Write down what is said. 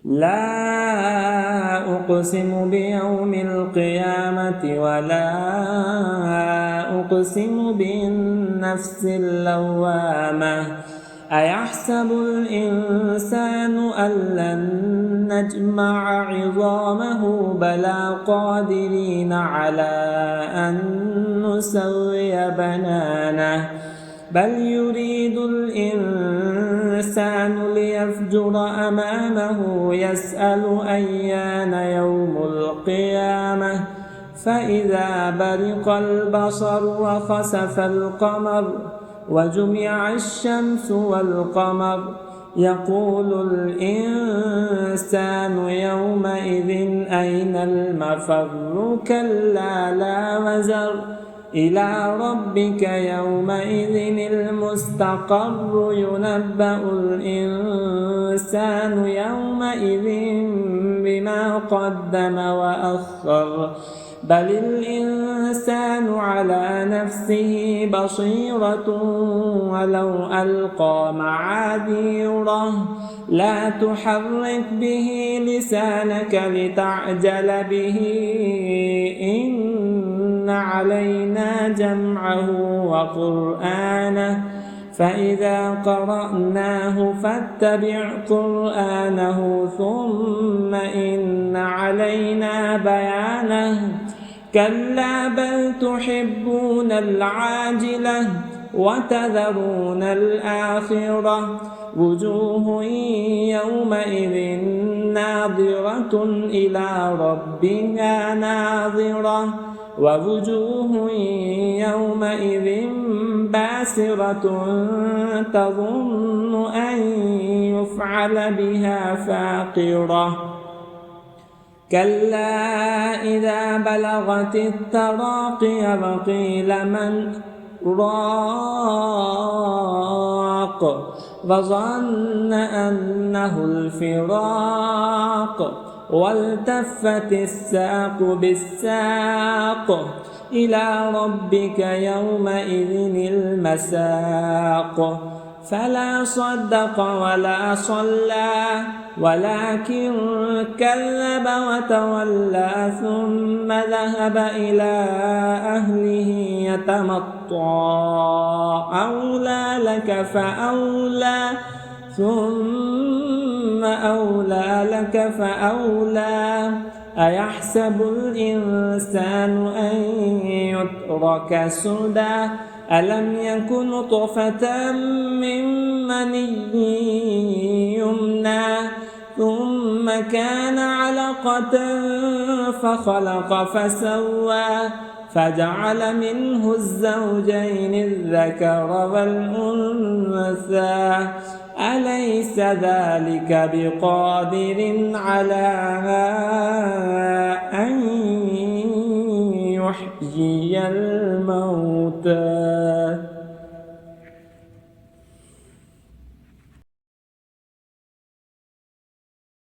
لا أقسم بيوم القيامة ولا أقسم بالنفس اللوامة أيحسب الإنسان أن لن نجمع عظامه بلى قادرين على أن نسوي بنانه بل يريد الإنسان ليفجر أمامه يسأل أيان يوم القيامة فإذا برق البصر وخسف القمر وجمع الشمس والقمر يقول الإنسان يومئذ أين المفر كلا لا وزر إلى ربك يومئذ المستقر ينبأ الإنسان يومئذ بما قدم وأخر بل الإنسان على نفسه بصيرة ولو ألقى معاذيره لا تحرك به لسانك لتعجل به إن علينا جمعه وقرآنه فإذا قرأناه فاتبع قرآنه ثم إن علينا بيانه كلا بل تحبون العاجلة وتذرون الآخرة وجوه يومئذ ناظرة إلى ربها ناظرة ووجوه يومئذ باسرة تظن أن يفعل بها فاقرة كلا إذا بلغت التراقي وقيل من راق وظن أنه الفراق والتفت الساق بالساق إلى ربك يومئذ المساق فلا صدق ولا صلى ولكن كذب وتولى ثم ذهب إلى أهله يتمطى أولى لك فأولى ثم أولى لك فأولى أيحسب الإنسان أن يترك سدى ألم يكن نطفة من مني يمنى ثم كان علقة فخلق فسوى فجعل منه الزوجين الذكر والأنثى أليس ذلك بقادر على أن يحيي الموتى